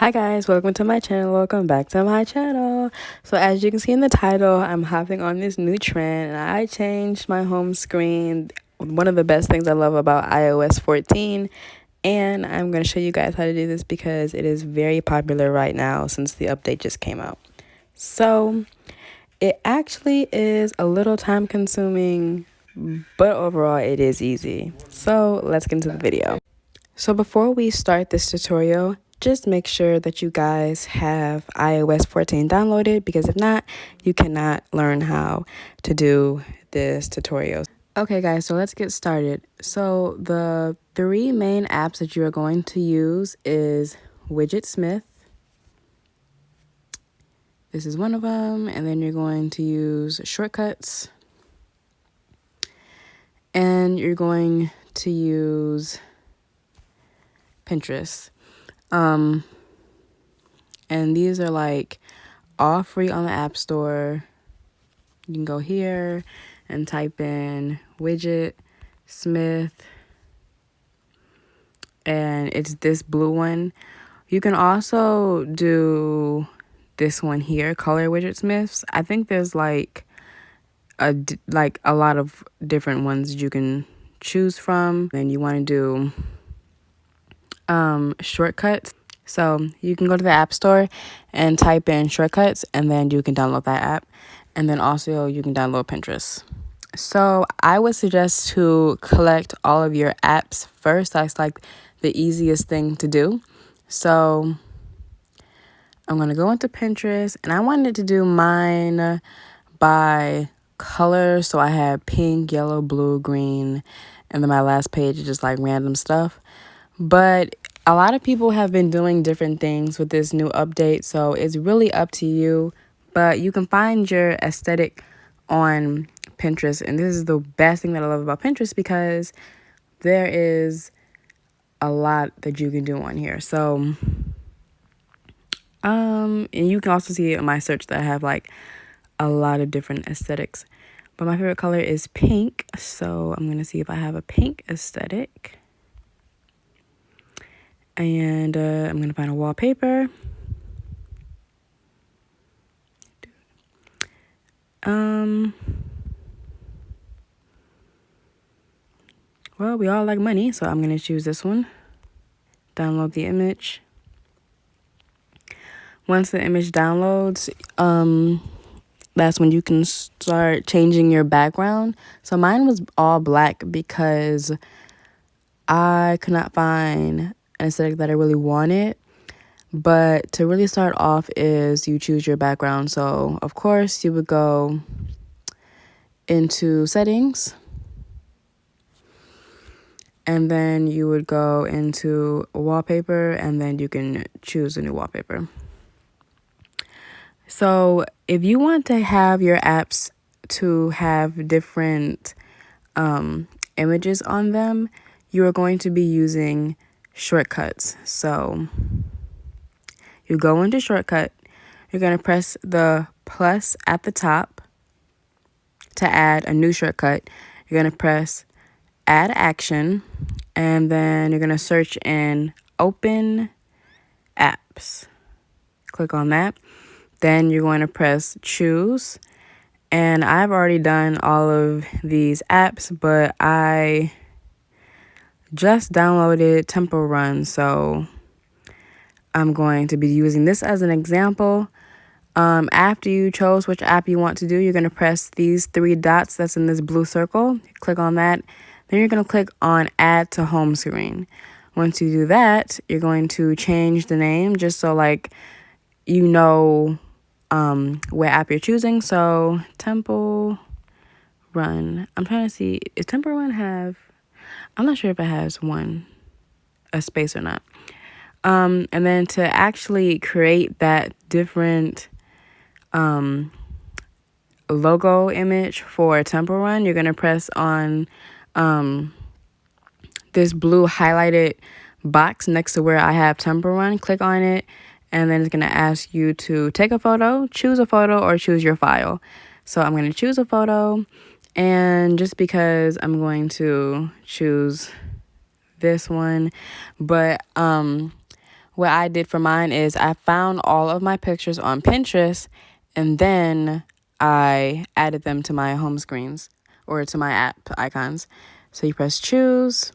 Hi guys, welcome to my channel. Welcome back to my channel. So as you can see in the title, I'm hopping on this new trend and I changed my home screen. One of the best things I love about iOS 14, and I'm going to show you guys how to do this because it is very popular right now since the update just came out. So it actually is a little time consuming, but overall it is easy. So let's get into the video. So before we start this tutorial, just make sure that you guys have iOS 14 downloaded, because if not, you cannot learn how to do this tutorial. Okay guys, so let's get started. So the three main apps that you are going to use is Widgetsmith. This is one of them, and then you're going to use Shortcuts, and you're going to use Pinterest. And these are like all free on the App Store. You can go here and type in Widget Smith, and it's this blue one. You can also do this one here, Color Widget Smiths. I think there's like a lot of different ones you can choose from. And you want to do Shortcuts. So you can go to the App Store and type in Shortcuts, and then you can download that app. And then also you can download Pinterest. So I would suggest to collect all of your apps first. That's like the easiest thing to do. So I'm going to go into Pinterest, and I wanted to do mine by color. So I had pink, yellow, blue, green, and then my last page is just like random stuff. But a lot of people have been doing different things with this new update, so it's really up to you. But you can find your aesthetic on Pinterest, and this is the best thing that I love about Pinterest, because there is a lot that you can do on here. So and you can also see in my search that I have like a lot of different aesthetics, but my favorite color is pink, so I'm gonna see if I have a pink aesthetic. And I'm going to find a wallpaper. Well, we all like money, so I'm going to choose this one. Download the image. Once the image downloads, that's when you can start changing your background. So mine was all black because I could not find an aesthetic that I really wanted. But to really start off is you choose your background. So of course you would go into settings, and then you would go into wallpaper, and then you can choose a new wallpaper. So if you want to have your apps to have different images on them, you are going to be using Shortcuts. So you go into Shortcut, you're going to press the plus at the top to add a new shortcut. You're going to press Add Action, and then you're going to search in Open Apps. Click on that. Then you're going to press Choose. And I've already done all of these apps, but I just downloaded Temple Run, so I'm going to be using this as an example. After you chose which app you want to do, you're going to press these three dots that's in this blue circle. Click on that. Then you're going to click on Add to Home Screen. Once you do that, you're going to change the name just so like you know what app you're choosing. So Temple Run. I'm trying to see, is Temple Run have, I'm not sure if it has a space or not. And then to actually create that different logo image for Temple Run, you're going to press on this blue highlighted box next to where I have Temple Run. Click on it, and then it's going to ask you to take a photo, choose a photo, or choose your file. So I'm going to choose a photo, and just because I'm going to choose this one, but what I did for mine is I found all of my pictures on Pinterest and then I added them to my home screens or to my app icons. So you press choose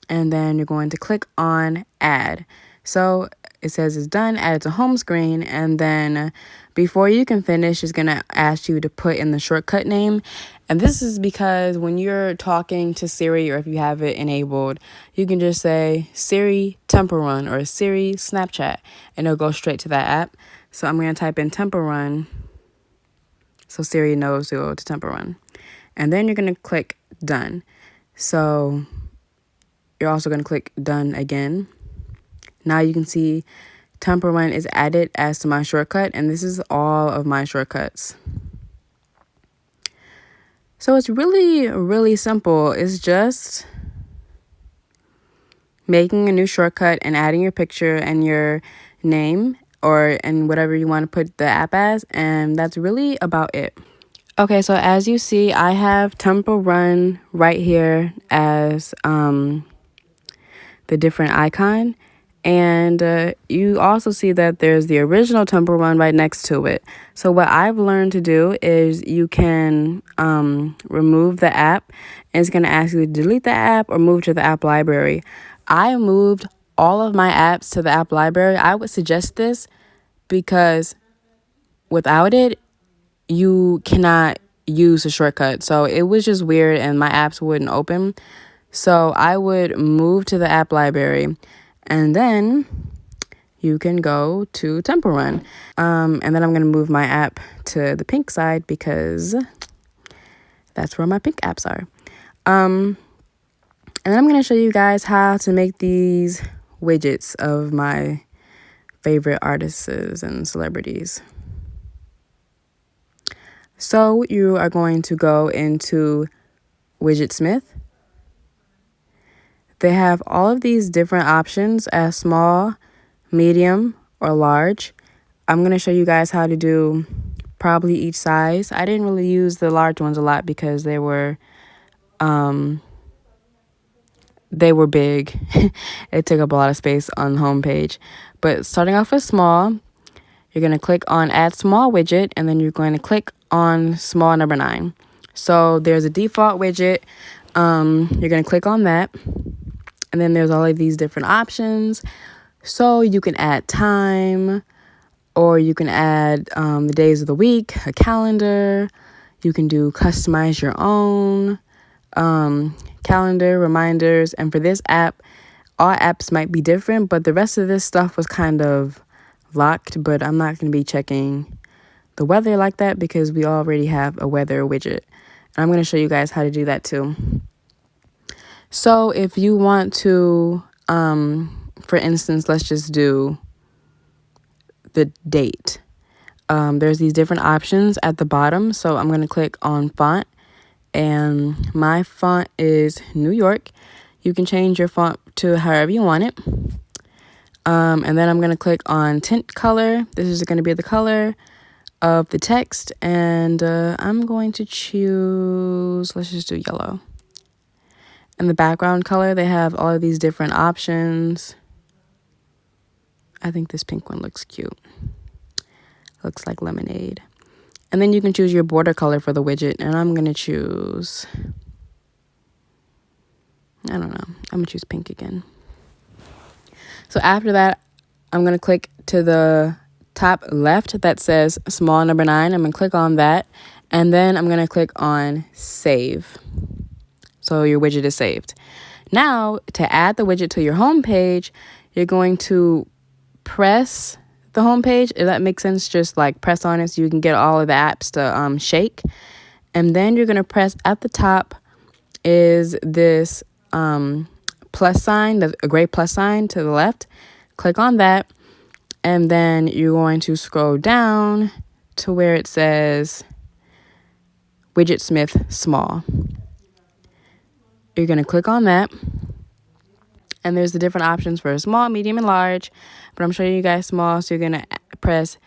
and then you're going to click on add. So it says it's done, add it to home screen, and then before you can finish, it's going to ask you to put in the shortcut name. And this is because when you're talking to Siri or if you have it enabled, you can just say Siri Temple Run or Siri Snapchat and it'll go straight to that app. So I'm going to type in Temple Run so Siri knows to go to Temple Run. And then you're going to click done. So you're also going to click done again. Now you can see Temple Run is added as to my shortcut, and this is all of my shortcuts. So it's really, really simple. It's just making a new shortcut and adding your picture and your name and whatever you want to put the app as, and that's really about it. Okay, so as you see, I have Temple Run right here as the different icon. And you also see that there's the original Temple Run right next to it. So what I've learned to do is you can remove the app. And it's going to ask you to delete the app or move to the app library. I moved all of my apps to the app library. I would suggest this because without it, you cannot use a shortcut. So it was just weird and my apps wouldn't open. So I would move to the app library. And then you can go to Temple Run. And then I'm going to move my app to the pink side because that's where my pink apps are. And then I'm going to show you guys how to make these widgets of my favorite artists and celebrities. So you are going to go into Widgetsmith. They have all of these different options as small, medium, or large. I'm going to show you guys how to do probably each size. I didn't really use the large ones a lot because they were big. It took up a lot of space on the home page. But starting off with small, you're going to click on add small widget, and then you're going to click on small number 9. So there's a default widget. You're going to click on that. And then there's all of these different options. So you can add time, or you can add the days of the week, a calendar. You can do customize your own calendar, reminders. And for this app, all apps might be different, but the rest of this stuff was kind of locked. But I'm not going to be checking the weather like that because we already have a weather widget. And I'm going to show you guys how to do that too. So if you want to, for instance, let's just do the date. There's these different options at the bottom. So I'm going to click on font, and my font is New York. You can change your font to however you want it. And then I'm going to click on tint color. This is going to be the color of the text. And I'm going to choose, let's just do yellow. And the background color, they have all of these different options. I think this pink one looks cute. Looks like lemonade. And then you can choose your border color for the widget. And I'm going to choose, I don't know. I'm going to choose pink again. So after that, I'm going to click to the top left that says small number 9. I'm going to click on that. And then I'm going to click on save. So your widget is saved. Now, to add the widget to your home page, you're going to press the home page. If that makes sense, just like press on it so you can get all of the apps to shake. And then you're going to press at the top is this plus sign, a gray plus sign to the left. Click on that. And then you're going to scroll down to where it says Widgetsmith Small. You're going to click on that. And there's the different options for small, medium, and large. But I'm showing you guys small. So you're going to press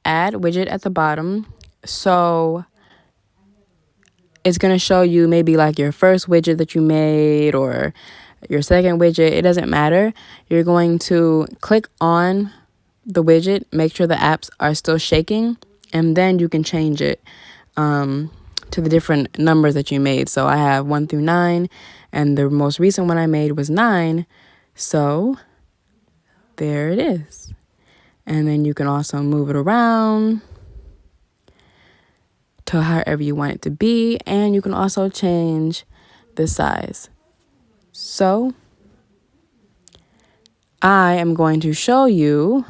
add widget at the bottom. So it's going to show you maybe like your first widget that you made or your second widget, it doesn't matter. You're going to click on the widget, make sure the apps are still shaking, and then you can change it to the different numbers that you made. So I have 1 through 9, and the most recent one I made was 9. So there it is. And then you can also move it around to however you want it to be, and you can also change the size. So I am going to show you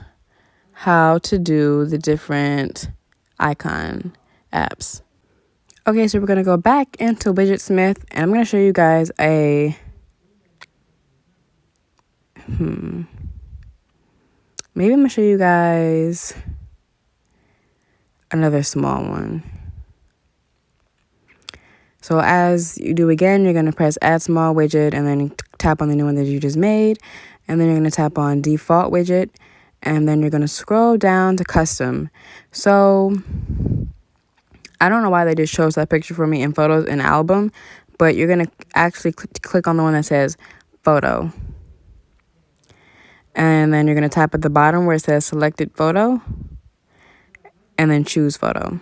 how to do the different icon apps. Okay, so we're going to go back into Widgetsmith, and I'm going to show you guys maybe I'm going to show you guys another small one. So as you do again, you're going to press add small widget and then tap on the new one that you just made. And then you're going to tap on default widget, and then you're going to scroll down to custom. So I don't know why they just chose that picture for me in photos and album, but you're going to actually click on the one that says photo. And then you're going to tap at the bottom where it says selected photo, and then choose photo.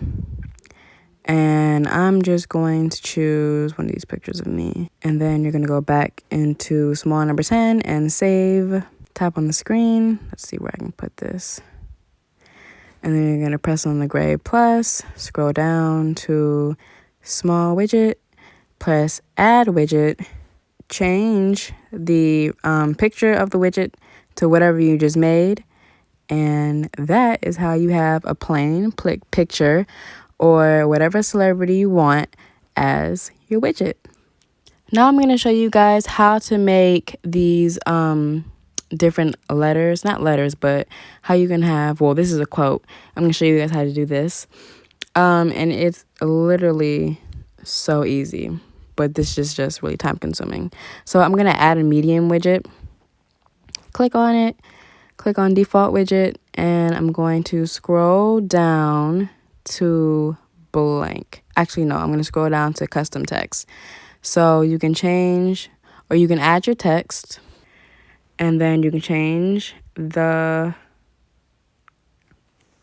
And I'm just going to choose one of these pictures of me. And then you're going to go back into small number 10 and save. Tap on the screen. Let's see where I can put this. And then you're going to press on the gray plus, scroll down to small widget, press add widget, change the picture of the widget to whatever you just made. And that is how you have a plain picture or whatever celebrity you want as your widget. Now I'm going to show you guys how to make these different letters, not letters, but how you can have, well, this is a quote. I'm going to show you guys how to do this. And it's literally so easy, but this is just really time consuming. So I'm going to add a medium widget. Click on it, click on default widget, and I'm going to scroll down to blank. Actually, no, I'm going to scroll down to custom text. So you can change, or you can add your text, and then you can change the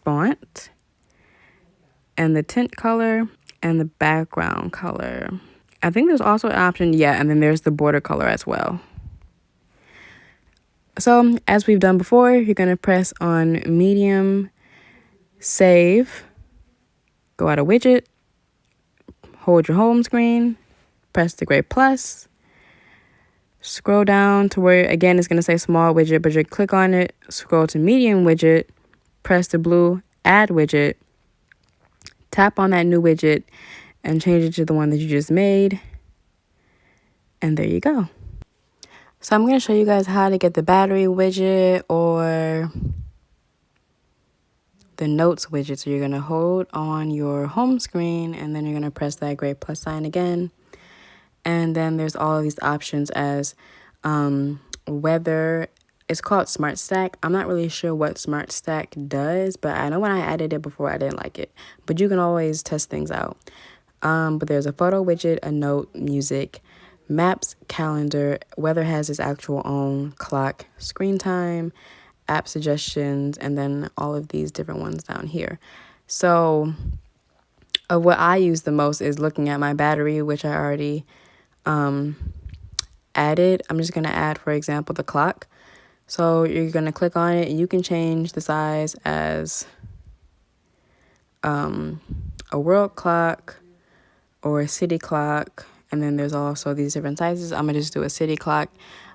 font and the tint color and the background color. I think there's also an option, yeah, and then there's the border color as well. So as we've done before, you're going to press on medium, save, go out of widget, hold your home screen, press the gray plus, scroll down to where, again, it's going to say small widget, but you click on it, scroll to medium widget, press the blue add widget, tap on that new widget, and change it to the one that you just made. And there you go. So I'm going to show you guys how to get the battery widget or the notes widget. So you're going to hold on your home screen, and then you're going to press that gray plus sign again. And then there's all of these options as whether it's called Smart Stack. I'm not really sure what Smart Stack does, but I know when I added it before, I didn't like it. But you can always test things out. But there's a photo widget, a note, music, maps, calendar, weather has its actual own, clock, screen time, app suggestions, and then all of these different ones down here. So what I use the most is looking at my battery, which I already added. I'm just going to add, for example, the clock. So you're going to click on it, and you can change the size as a world clock or a city clock. And then there's also these different sizes. I'm going to just do a city clock.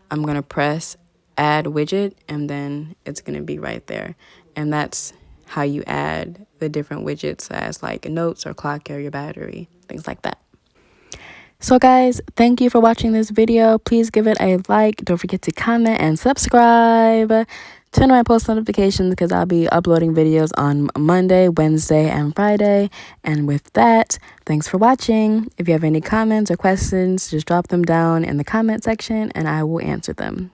I'm going to press add widget, and then it's going to be right there. And that's how you add the different widgets as like notes or clock or your battery, things like that. So guys, thank you for watching this video. Please give it a like. Don't forget to comment and subscribe. Turn on my post notifications because I'll be uploading videos on Monday, Wednesday, and Friday. And with that, thanks for watching. If you have any comments or questions, just drop them down in the comment section and I will answer them.